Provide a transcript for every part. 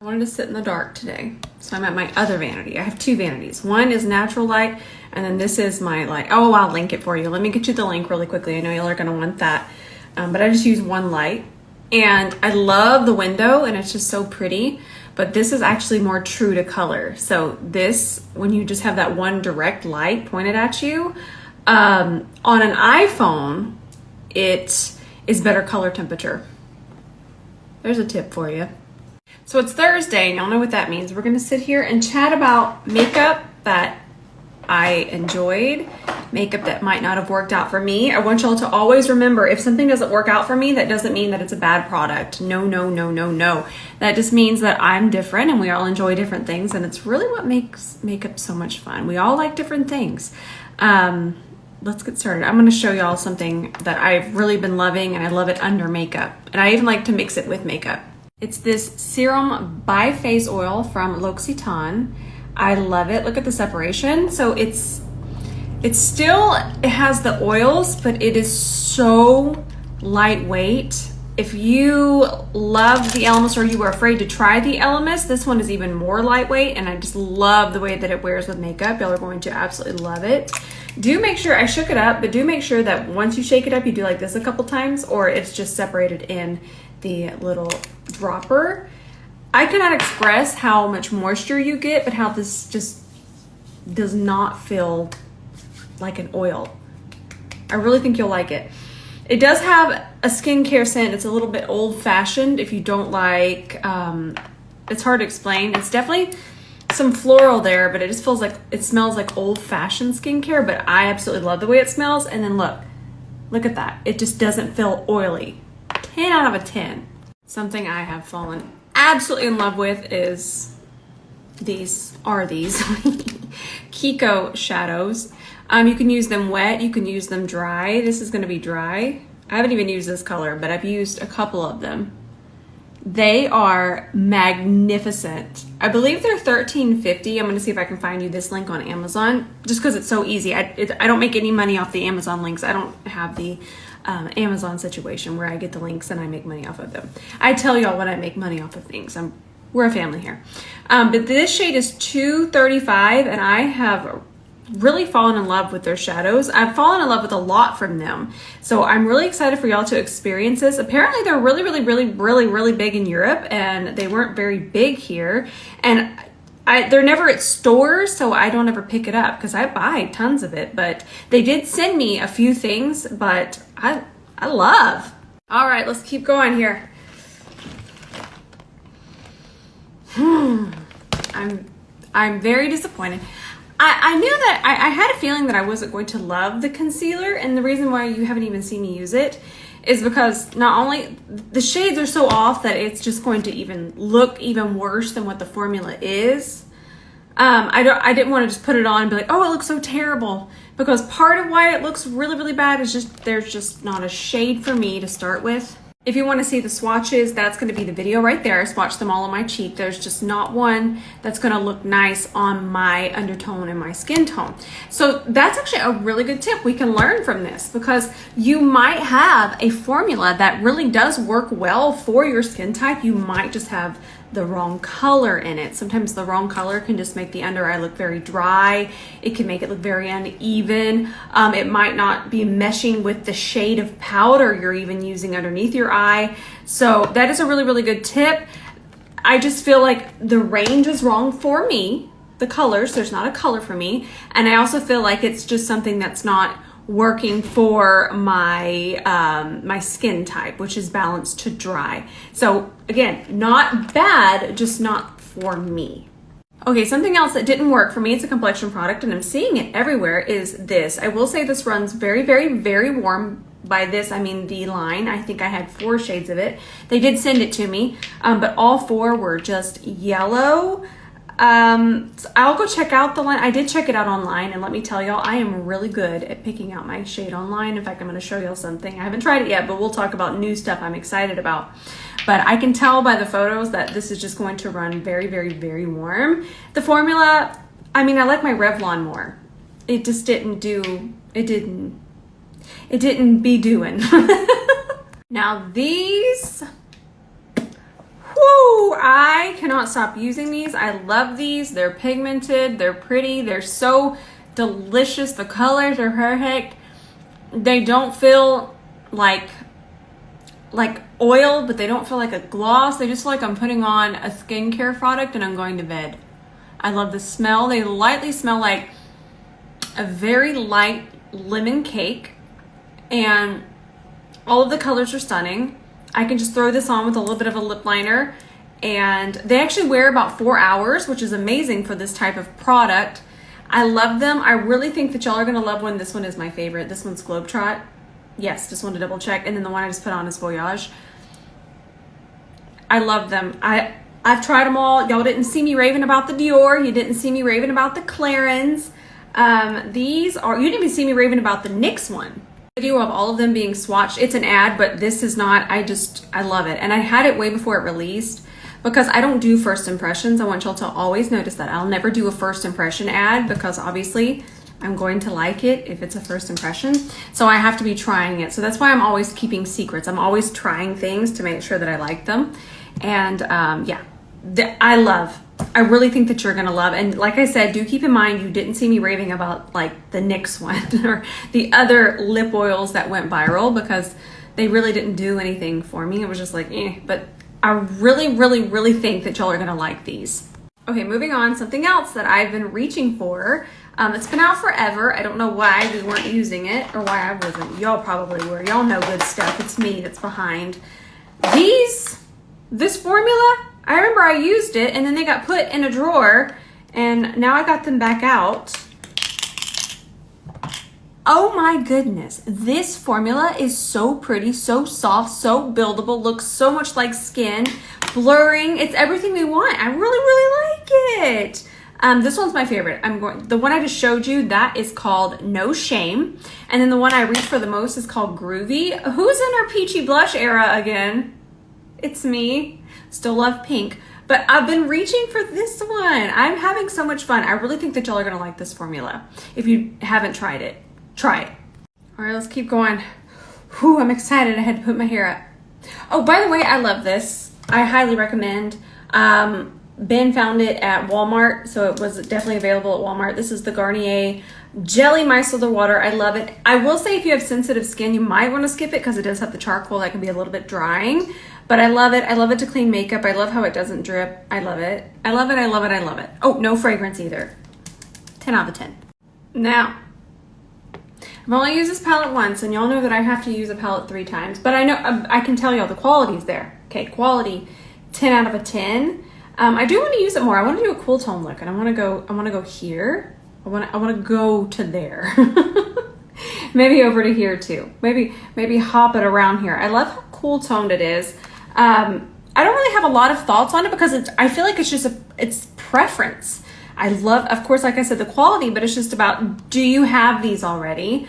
I wanted to sit in the dark today, so I'm at my other vanity. I have two vanities. One is natural light, and then this is my light. Oh, I'll link it for you. Let me get you the link really quickly. I know y'all are going to want that, but I just use one light, and I love the window, and it's just so pretty, but this is actually more true to color. So this, when you just have that one direct light pointed at you, on an iPhone, it is better color temperature. There's a tip for you. So it's Thursday, and y'all know what that means. We're gonna sit here and chat about makeup that I enjoyed, makeup that might not have worked out for me. I want y'all to always remember, if something doesn't work out for me, that doesn't mean that it's a bad product. No, no, no, no, no. That just means that I'm different and we all enjoy different things, and it's really what makes makeup so much fun. We all like different things. Let's get started. I'm gonna show y'all something that I've really been loving, and I love it under makeup. And I even like to mix it with makeup. It's this serum by face oil from L'Occitane. I love it. Look at the separation. So it has the oils, but it is so lightweight. If you love the Elemis or you were afraid to try the Elemis, this one is even more lightweight, and I just love the way that it wears with makeup. Y'all are going to absolutely love it. Do make sure, I shook it up, but do make sure that once you shake it up, you do like this a couple times, or it's just separated in the little dropper. I cannot express how much moisture you get, but how this just does not feel like an oil. I really think you'll like it. It does have a skincare scent. It's a little bit old-fashioned if you don't like, it's hard to explain. It's definitely some floral there, but it just feels like, it smells like old-fashioned skincare, but I absolutely love the way it smells. And then look at that. It just doesn't feel oily. 10 out of a 10. Something I have fallen absolutely in love with is these Kiko shadows. You can use them wet, you can use them dry. This is gonna be dry. I haven't even used this color, but I've used a couple of them. They are magnificent. I believe they're $13.50. I'm gonna see if I can find you this link on Amazon, just because it's so easy. I don't make any money off the Amazon links. I don't have the Amazon situation where I get the links and I make money off of them. I tell y'all when I make money off of things. We're a family here. But this shade is $2.35, and I have really fallen in love with their shadows. I've fallen in love with a lot from them. So I'm really excited for y'all to experience this. Apparently they're really big in Europe, and they weren't very big here. And they're never at stores, so I don't ever pick it up because I buy tons of it. But they did send me a few things, but I love. All right, let's keep going here. I'm very disappointed. I knew that I had a feeling that I wasn't going to love the concealer, and the reason why you haven't even seen me use it is because not only the shades are so off that it's just going to even look even worse than what the formula is. I didn't want to just put it on and be like, oh, it looks so terrible, because part of why it looks really bad is just there's just not a shade for me to start with. If you want to see the swatches, that's going to be the video right there. I swatched them all on my cheek. There's just not one that's going to look nice on my undertone and my skin tone. So that's actually a really good tip we can learn from this, because you might have a formula that really does work well for your skin type. You might just have the wrong color in it. Sometimes the wrong color can just make the under eye look very dry. It can make it look very uneven. It might not be meshing with the shade of powder you're even using underneath your eye. So that is a really good tip. I just feel like the range is wrong for me. The colors, there's not a color for me. And I also feel like it's just something that's not working for my my skin type, which is balanced to dry. So again, not bad, just not for me. Okay, something else that didn't work for me, it's a complexion product and I'm seeing it everywhere, is this. I will say this runs very warm. By this, I mean the line. I think I had 4 shades of it. They did send it to me, but all 4 were just yellow. So I'll go check out the line. I did check it out online, and let me tell y'all, I am really good at picking out my shade online. In fact, I'm going to show y'all something. I haven't tried it yet, but we'll talk about new stuff I'm excited about. But I can tell by the photos that this is just going to run very warm. The formula, I mean, I like my Revlon more. It just didn't do, it didn't be doing. Now these, whoo, I cannot stop using these. I love these. They're pigmented. They're pretty. They're so delicious. The colors are perfect. They don't feel like oil, but they don't feel like a gloss. They just feel like I'm putting on a skincare product and I'm going to bed. I love the smell. They lightly smell like a very light lemon cake, and all of the colors are stunning. I can just throw this on with a little bit of a lip liner, and they actually wear about 4 hours, which is amazing for this type of product. I love them. I really think that y'all are gonna love one. This one is my favorite. This one's Globetrot. Yes, just want to double check. And then the one I just put on is Voyage. I love them. I've tried them all. Y'all didn't see me raving about the Dior. You didn't see me raving about the Clarins. You didn't even see me raving about the NYX one. Video of all of them being swatched. It's an ad, but this is not. I love it. And I had it way before it released because I don't do first impressions. I want y'all to always notice that. I'll never do a first impression ad because obviously I'm going to like it if it's a first impression. So I have to be trying it. So that's why I'm always keeping secrets. I'm always trying things to make sure that I like them. And yeah, I really think that you're going to love. And like I said, do keep in mind, you didn't see me raving about like the NYX one or the other lip oils that went viral because they really didn't do anything for me. It was just like, eh. But I really, really, really think that y'all are going to like these. Okay, moving on. Something else that I've been reaching for. It's been out forever. I don't know why we weren't using it or why I wasn't. Y'all probably were. Y'all know good stuff. It's me that's behind. This formula, I remember I used it and then they got put in a drawer and now I got them back out. Oh my goodness. This formula is so pretty, so soft, so buildable, looks so much like skin, blurring. It's everything we want. I really, really like it. This one's my favorite. The one I just showed you, that is called No Shame. And then the one I reach for the most is called Groovy. Who's in our peachy blush era again? It's me. Still love pink. But I've been reaching for this one. I'm having so much fun. I really think that y'all are going to like this formula. If you haven't tried it, try it. All right, let's keep going. Whew, I'm excited. I had to put my hair up. Oh, by the way, I love this. I highly recommend. Ben found it at Walmart, so it was definitely available at Walmart. This is the Garnier Jelly Micellar Water. I love it. I will say if you have sensitive skin, you might want to skip it because it does have the charcoal that can be a little bit drying. But I love it. I love it to clean makeup. I love how it doesn't drip. I love it. I love it. I love it. I love it. Oh, no fragrance either. 10 out of 10. Now, I've only used this palette once, and y'all know that I have to use a palette 3 times. But I know I can tell y'all the quality's there. Okay, quality 10 out of a 10. I do want to use it more. I want to do a cool tone look, and I want to go here. I want to go to there. Maybe over to here too. Maybe hop it around here. I love how cool toned it is. I don't really have a lot of thoughts on it because I feel like it's preference. I love, of course, like I said, the quality, but it's just about, do you have these already?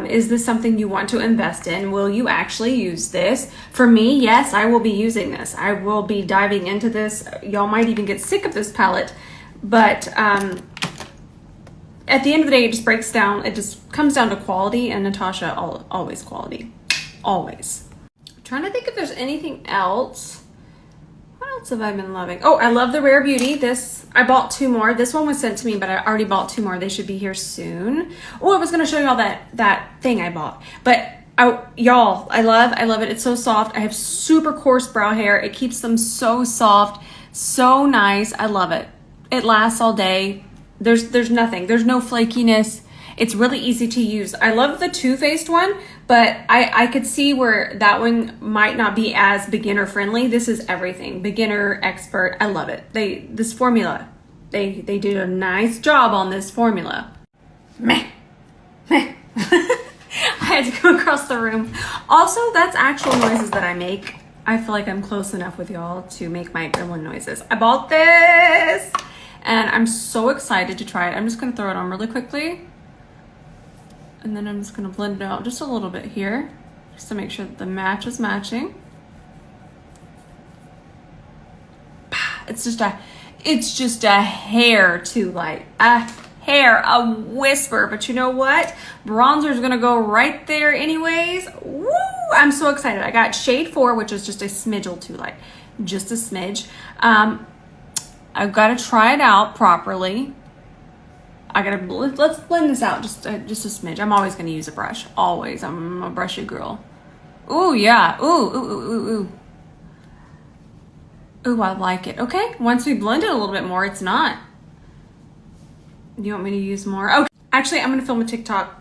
Is this something you want to invest in? Will you actually use this? For me, yes, I will be using this. I will be diving into this. Y'all might even get sick of this palette, but at the end of the day, it just breaks down. It just comes down to quality, and Natasha, always quality. Always. I'm trying to think if there's anything else. What else have I been loving? Oh, I love the Rare Beauty. I bought 2 more. This one was sent to me, but I already bought 2 more. They should be here soon. Oh, I was going to show y'all that thing I bought. But y'all, I love it. It's so soft. I have super coarse brow hair. It keeps them so soft, so nice. I love it. It lasts all day. There's nothing. There's no flakiness. It's really easy to use. I love the Too Faced one, but I could see where that one might not be as beginner friendly. This is everything. Beginner, expert. I love it. This formula. They did a nice job on this formula. Meh. Meh. I had to go across the room. Also, that's actual noises that I make. I feel like I'm close enough with y'all to make my gremlin noises. I bought this and I'm so excited to try it. I'm just gonna throw it on really quickly. And then I'm just gonna blend it out just a little bit here, just to make sure that the match is matching. It's just a hair too light, a whisper, but you know what? Bronzer is gonna go right there anyways. Woo! I'm so excited. I got shade 4, which is just a smidgel too light. just a smidge. I've got to try it out properly. Let's blend this out just a smidge. I'm always going to use a brush. Always. I'm a brushy girl. Ooh, yeah. Ooh. Ooh, I like it. Okay, once we blend it a little bit more, it's not. You want me to use more? Okay. Actually, I'm going to film a TikTok.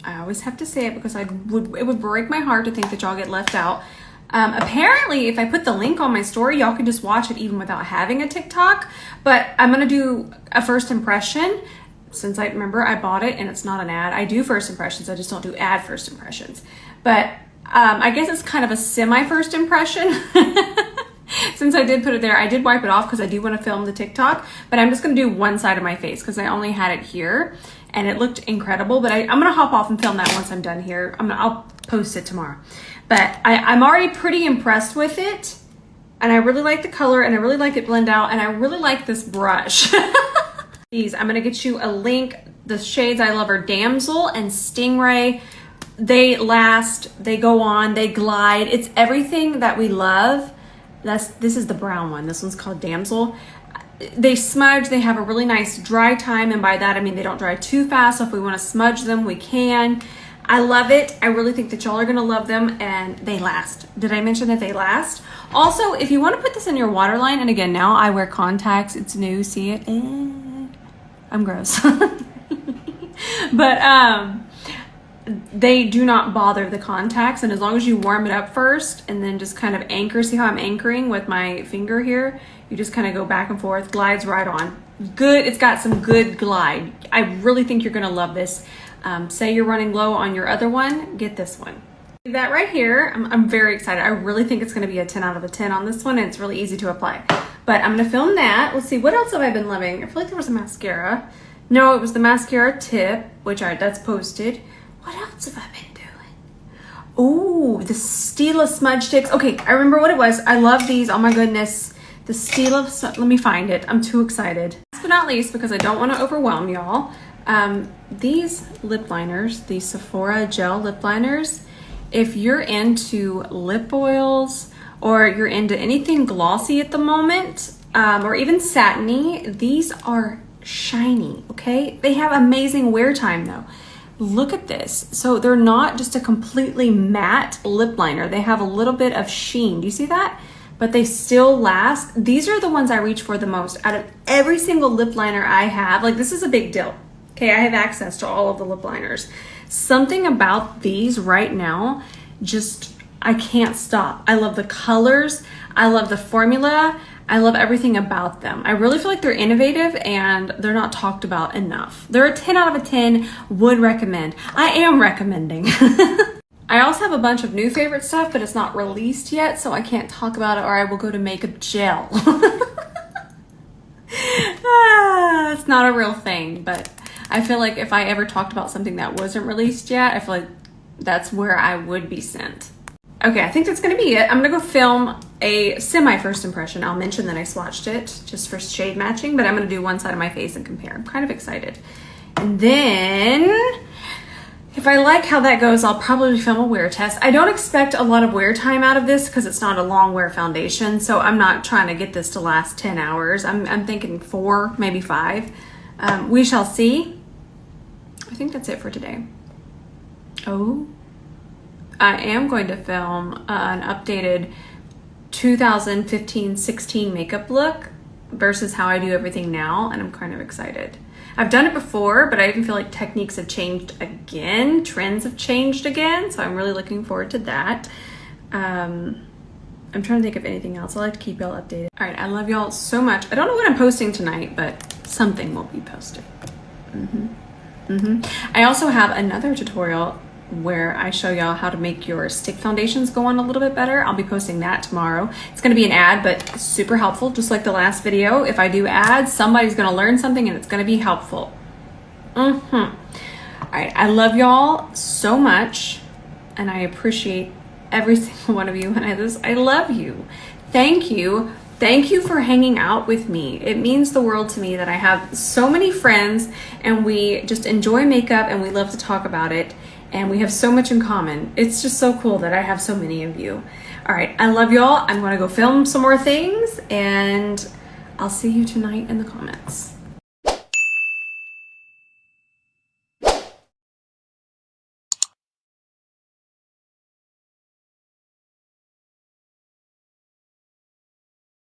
I always have to say it because it would break my heart to think that y'all get left out. Apparently, if I put the link on my story, y'all can just watch it even without having a TikTok. But I'm going to do a first impression. Since I bought it and it's not an ad. I do first impressions. I just don't do ad first impressions. But I guess it's kind of a semi first impression. Since I did put it there, I did wipe it off because I do want to film the TikTok. But I'm just going to do one side of my face because I only had it here. And it looked incredible. But I'm going to hop off and film that once I'm done here. I'll post it tomorrow. But I'm already pretty impressed with it. And I really like the color and I really like it blend out. And I really like this brush. These, I'm going to get you a link. The shades I love are Damsel and Stingray. They last, they go on, they glide. It's everything that we love. This is the brown one. This one's called Damsel. They smudge, they have a really nice dry time. And by that, I mean, they don't dry too fast. So if we want to smudge them, we can. I love it. I really think that y'all are going to love them and they last. Did I mention that they last? Also, if you want to put this in your waterline, and again, now I wear contacts. It's new, see it? I'm gross. But they do not bother the contacts. And as long as you warm it up first and then just kind of anchor, see how I'm anchoring with my finger here? You just kind of go back and forth, glides right on. Good, it's got some good glide. I really think you're gonna love this. Say you're running low on your other one, get this one. That right here, I'm very excited. I really think it's gonna be a 10 out of a 10 on this one, and it's really easy to apply. But I'm gonna film that. Let's see, what else have I been loving? I feel like there was a mascara. No, it was the mascara tip, which that's posted. What else have I been doing? Oh, the Stila smudge sticks. Okay, I remember what it was. I love these, oh my goodness. The Stila, let me find it. I'm too excited. Last but not least, because I don't want to overwhelm y'all, these lip liners, these Sephora gel lip liners, if you're into lip oils or you're into anything glossy at the moment, or even satiny, these are shiny, okay? They have amazing wear time though. Look at this. So they're not just a completely matte lip liner. They have a little bit of sheen. Do you see that? But they still last. These are the ones I reach for the most. Out of every single lip liner I have, like this is a big deal. Okay, I have access to all of the lip liners. Something about these right now, just, I can't stop. I love the colors. I love the formula. I love everything about them. I really feel like they're innovative and they're not talked about enough. They're a 10 out of a 10, would recommend. I am recommending. I also have a bunch of new favorite stuff, but it's not released yet, so I can't talk about it or I will go to makeup gel. It's not a real thing, but I feel like if I ever talked about something that wasn't released yet, I feel like that's where I would be sent. Okay, I think that's gonna be it. I'm gonna go film a semi first impression. I'll mention that I swatched it just for shade matching, but I'm gonna do one side of my face and compare. I'm kind of excited. And then, if I like how that goes, I'll probably film a wear test. I don't expect a lot of wear time out of this because it's not a long wear foundation, so I'm not trying to get this to last 10 hours. I'm thinking 4, maybe 5. We shall see. I think that's it for today. Oh, I am going to film an updated 2015-16 makeup look versus how I do everything now, and I'm kind of excited. I've done it before, but I even feel like techniques have changed again. Trends have changed again, so I'm really looking forward to that. I'm trying to think of anything else. I like to keep y'all updated. All right, I love y'all so much. I don't know what I'm posting tonight, but something will be posted. I also have another tutorial where I show y'all how to make your stick foundations go on a little bit better. I'll be posting that tomorrow. It's gonna be an ad, but super helpful, just like the last video. If I do ads, somebody's gonna learn something and it's gonna be helpful. All right, I love y'all so much and I appreciate every single one of you. And I love you. Thank you. Thank you for hanging out with me. It means the world to me that I have so many friends and we just enjoy makeup and we love to talk about it. And we have so much in common. It's just so cool that I have so many of you. All right, I love y'all. I'm gonna go film some more things, and I'll see you tonight in the comments.